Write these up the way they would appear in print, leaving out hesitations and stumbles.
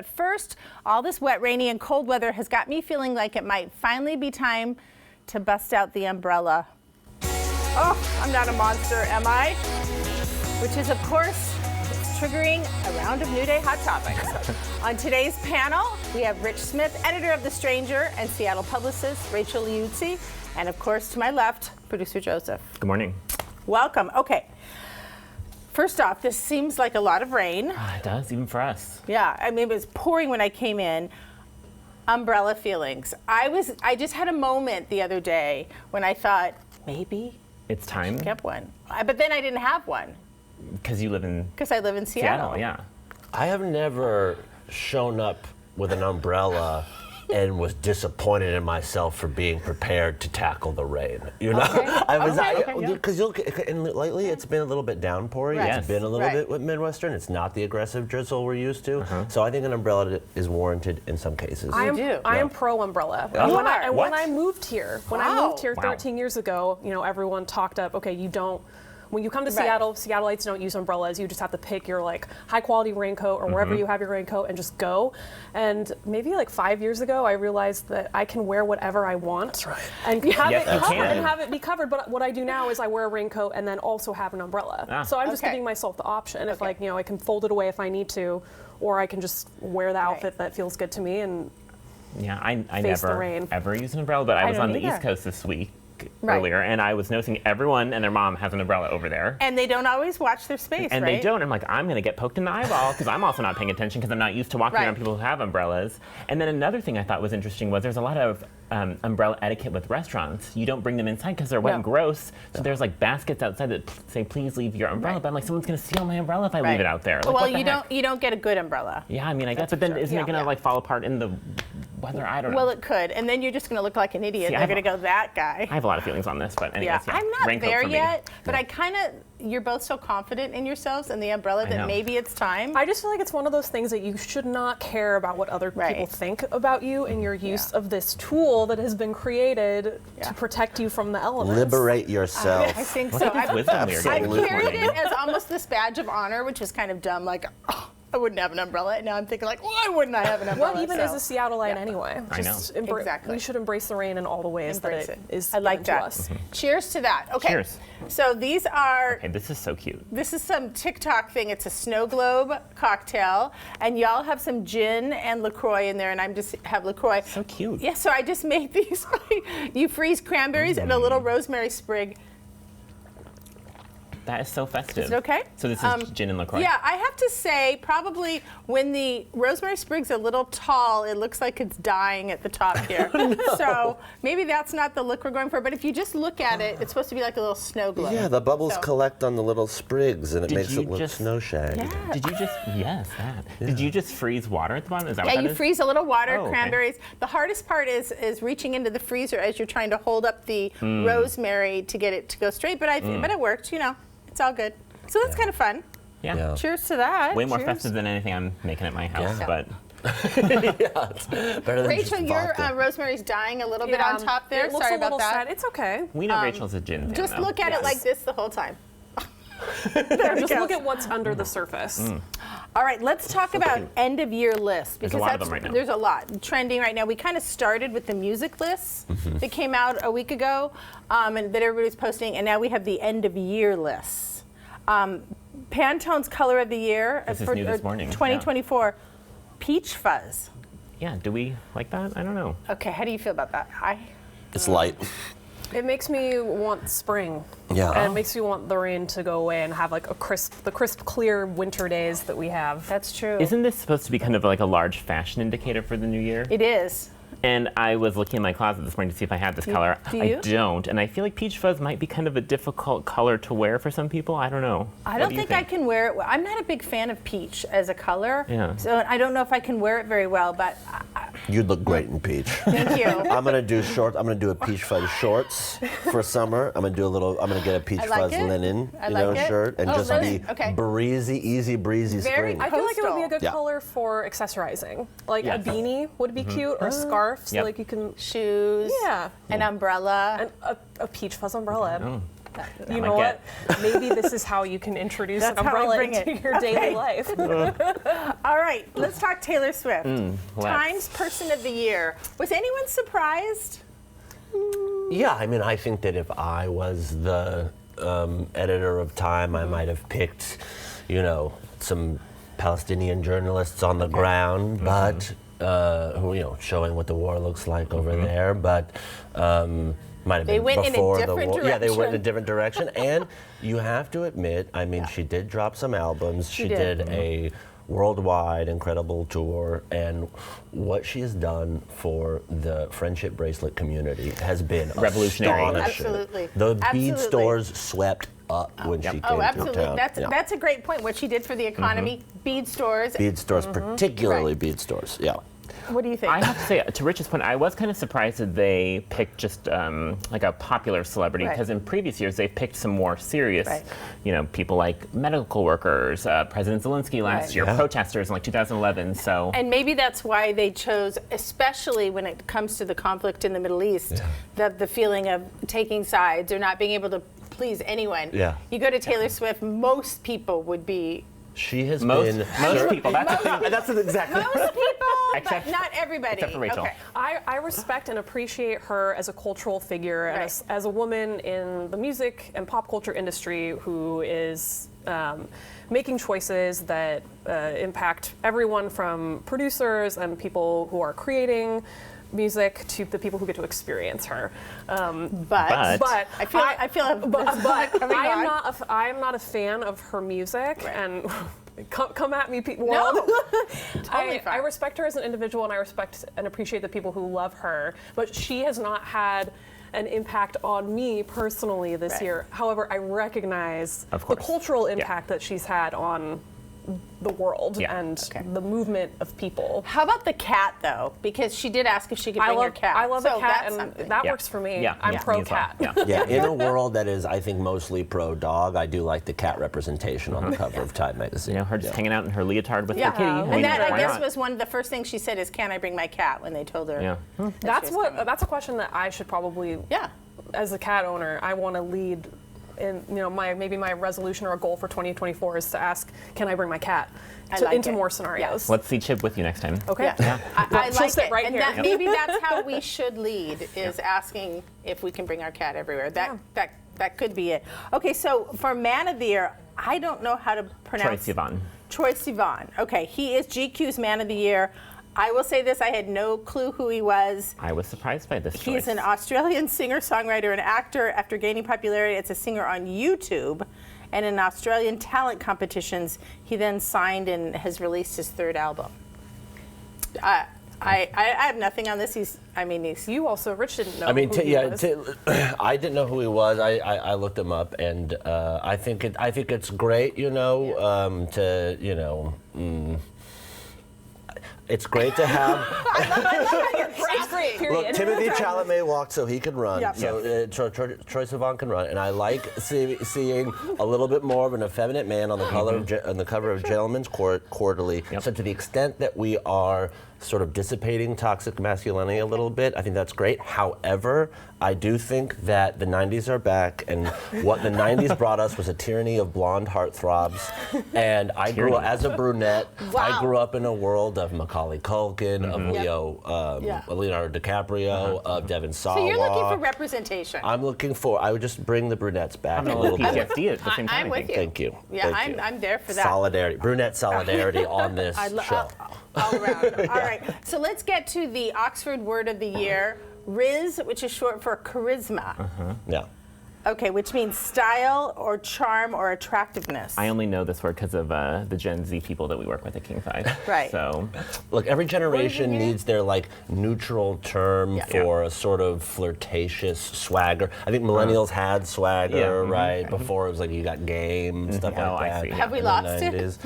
But first, all this wet, rainy, and cold weather has got me feeling like it might finally be time to bust out the umbrella. Oh, I'm not a monster, am I? Which is, of course, it's triggering a round of New Day Hot Topics. On today's panel, we have Rich Smith, editor of The Stranger, and Seattle publicist Rachel Liuzzi. And of course, to my left, producer Joseph. Good morning. Welcome. Okay. First off, this seems like a lot of rain. It does, even for us. Yeah, I mean, it was pouring when I came in. Umbrella feelings. I just had a moment the other day when I thought, maybe it's time. Get one. But then I didn't have one. Because you live in... Because I live in Seattle. Yeah. I have never shown up with an umbrella and was disappointed in myself for being prepared to tackle the rain. You know, because and lately it's been a little bit downpoury. Right. It's been a little bit Midwestern. It's not the aggressive drizzle we're used to. So I think an umbrella is warranted in some cases. I am pro umbrella. Yeah. When I moved here, 13 years ago, you know, everyone talked up. Okay, you don't. When you come to Seattle, Seattleites don't use umbrellas. You just have to pick your like high quality raincoat or wherever you have your raincoat and just go. And maybe like 5 years ago, I realized that I can wear whatever I want. That's right. And have it be covered. But what I do now is I wear a raincoat and then also have an umbrella. So I'm just giving myself the option. If like, you know, I can fold it away if I need to, or I can just wear the outfit that feels good to me and I face the never rain. ever use an umbrella, but I was on the East Coast this week. Earlier, and I was noticing everyone and their mom has an umbrella over there. And they don't always watch their space, and they don't. I'm like, I'm going to get poked in the eyeball because I'm also not paying attention because I'm not used to walking around people who have umbrellas. And then another thing I thought was interesting was there's a lot of umbrella etiquette with restaurants. You don't bring them inside because they're wet and gross. So there's like baskets outside that say, please leave your umbrella. But I'm like, someone's going to steal my umbrella if I leave it out there. Like, well, you don't get a good umbrella. Yeah, I mean, I guess, but then isn't it going to like fall apart in the weather? I don't know. Well, it could, and then you're just going to look like an idiot. They're going to go, that guy. I have a lot of feelings on this, but anyways, I'm not there yet, but I kind of, you're both so confident in yourselves and the umbrella that maybe it's time. I just feel like it's one of those things that you should not care about what other people think about you and your use of this tool that has been created to protect you from the elements. Liberate yourself. I think so. I've carried it as almost this badge of honor, which is kind of dumb, like, oh, I wouldn't have an umbrella. And now I'm thinking, like, why wouldn't I have an umbrella? What even is a Seattleite anyway? I know. Exactly. We should embrace the rain in all the ways that it is. I like that. To us. Cheers to that. Okay. Cheers. So these are. Okay, this is so cute. This is some TikTok thing. It's a snow globe cocktail, and y'all have some gin and LaCroix in there, and I'm just have LaCroix. So cute. Yeah. So I just made these. You freeze cranberries and a little rosemary sprig. That is so festive. Is it okay? So this is gin and LaCroix? Yeah, I have to say, probably when the rosemary sprig's a little tall, it looks like it's dying at the top here. So maybe that's not the look we're going for, but if you just look at it, it's supposed to be like a little snow globe. Yeah, the bubbles collect on the little sprigs, and it makes it look snow-shag. Yeah. Did you just, Did you just freeze water at the bottom? Is that what that you is? freeze a little water, Oh, okay. cranberries. The hardest part is reaching into the freezer as you're trying to hold up the rosemary to get it to go straight, but but it worked, you know. It's all good. So that's kind of fun. Yeah. Cheers to that. Way more festive than anything I'm making at my house, but. It's better than Rachel, your rosemary's dying a little bit on top there. It looks Sorry a little about that. sad. It's okay. We know Rachel's a gin fan, Just though. look at it like this the whole time. Just look at what's under the surface. All right, let's talk about end of year lists because There's a lot of them right now. There's a lot trending right now. We kind of started with the music lists that came out a week ago, and that everybody's posting, and now we have the end of year lists. Pantone's color of the year for new this morning. 2024, peach fuzz. Yeah, do we like that? I don't know. Okay, how do you feel about that? It's light. It makes me want spring. Yeah. And it makes me want the rain to go away and have like the crisp, clear winter days that we have. That's true. Isn't this supposed to be kind of like a large fashion indicator for the new year? It is. And I was looking in my closet this morning to see if I had this color. Do you? I don't, and I feel like peach fuzz might be kind of a difficult color to wear for some people. I don't know. I don't think I can wear it well. I'm not a big fan of peach as a color. Yeah. So I don't know if I can wear it very well, but You'd look great in peach. thank you. I'm gonna do shorts. I'm gonna do a peach fuzz shorts for summer. I'm gonna get a peach fuzz linen, shirt, and just be breezy, easy breezy spring. I feel like it would be a good color for accessorizing. Like a beanie would be cute, or a scarf, so like you can shoes. Yeah. An umbrella. And a peach fuzz umbrella. You know what? Maybe this is how you can introduce an umbrella into your daily life. All right, let's talk Taylor Swift. Times Person of the Year. Was anyone surprised? Yeah, I mean, I think that if I was the editor of Time, I might have picked, some Palestinian journalists on the ground, but who, showing what the war looks like over there, but might have been before the war. Yeah, they went in a different direction. And you have to admit, I mean, she did drop some albums. She did a worldwide incredible tour, and what she has done for the friendship bracelet community has been revolutionary. Astonishing. Absolutely. The bead stores swept up when she came to town. That's a great point. What she did for the economy, bead stores. Bead stores, particularly bead stores, yeah. What do you think? I have to say, to Rich's point, I was kind of surprised that they picked just like a popular celebrity, because in previous years they picked some more serious, people like medical workers, President Zelensky last year, protesters in like 2011. So. And maybe that's why they chose, especially when it comes to the conflict in the Middle East, the feeling of taking sides or not being able to please anyone. Yeah. You go to Taylor Swift, most people would be. She has most people. That's an exact. Most people, except, but not everybody. Except for Rachel. Okay. I respect and appreciate her as a cultural figure, and as a woman in the music and pop culture industry who is making choices that impact everyone from producers and people who are creating music to the people who get to experience her. But I feel I am not a fan of her music, and come at me, world. Totally I respect her as an individual, and I respect and appreciate the people who love her, but she has not had an impact on me personally this year. However, I recognize the cultural impact that she's had on the world and the movement of people. How about the cat, though? Because she did ask if she could bring her cat. I love a cat, and that works for me. I'm pro-cat. Yeah, in a world that is, I think, mostly pro-dog, I do like the cat representation on the cover of Time magazine. Her just hanging out in her leotard with the kitty. And that, I guess, was one of the first things she said is, "Can I bring my cat?" when they told her. Yeah. That's a question that I should probably. As a cat owner, I want to lead. And maybe my resolution or a goal for 2024 is to ask, can I bring my cat into more scenarios? Let's see Chip with you next time. Okay. I like it. Right here. Maybe that's how we should lead, is asking if we can bring our cat everywhere. That could be it. Okay, so for Man of the Year, I don't know how to pronounce. Troye Sivan. Okay, he is GQ's Man of the Year. I will say this, I had no clue who he was. I was surprised by this choice. He's an Australian singer-songwriter and actor. After gaining popularity as a singer on YouTube and in Australian talent competitions, he then signed and has released his third album. I have nothing on this. You also, Rich didn't know. I didn't know who he was. I looked him up, and I think it's great, it's great to have. It's great. Period. Look, Timothy Chalamet walked so he could run. So Troye Sivan can run, and I like seeing a little bit more of an effeminate man on the cover of Gentleman's Quarterly. So to the extent that we are sort of dissipating toxic masculinity a little bit, I think that's great. However, I do think that the 90s are back, and what the 90s brought us was a tyranny of blonde heartthrobs. And I grew up as a brunette. I grew up in a world of Macaulay Culkin, of Leonardo DiCaprio, of Devon Sawa. So you're looking for representation. I would just bring the brunettes back a little bit. PTSD at the same time. I'm with you. Thank you. Yeah, I'm there for that. Solidarity, brunette solidarity on this show. All around. All right. So let's get to the Oxford Word of the Year, Riz, which is short for charisma. Yeah. Okay, which means style or charm or attractiveness. I only know this word because of the Gen Z people that we work with at King 5. Right. So, look, every generation needs their neutral term for a sort of flirtatious swagger. I think millennials had swagger, right? Before it was like you got game, stuff like that. I see. Have we lost it?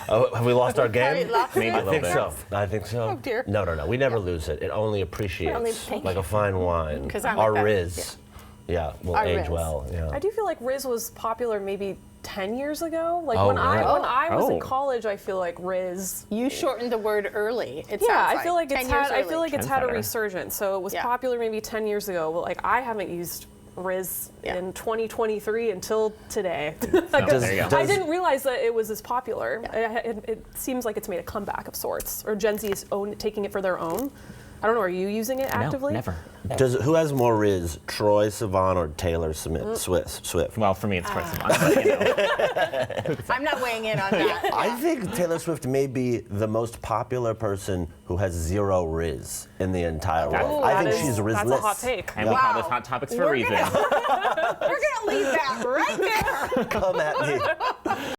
Have we lost our game? Maybe a little bit. I think so. Oh dear. No. We never lose it. It only appreciates like a fine wine. Our Riz. Yeah, will age Riz. well. Yeah. I do feel like Riz was popular maybe 10 years ago. Like when I was in college, I feel like Riz. You shortened the word early. I feel like it's had a resurgence. So it was popular maybe 10 years ago. But like I haven't used Riz in 2023 until today. There you go. I didn't realize that it was as popular. It seems like it's made a comeback of sorts, or Gen Z is taking it for their own. I don't know, are you using it actively? No, never. Who has more Riz, Troye Sivan or Taylor Swift? Well, for me, it's Troye Sivan. But, you know. I'm not weighing in on that. I think Taylor Swift may be the most popular person who has zero Riz in the entire world. I think she's Rizless. That's a hot take. And we call this Hot Topics for a reason. We're gonna leave that right there. Come at me.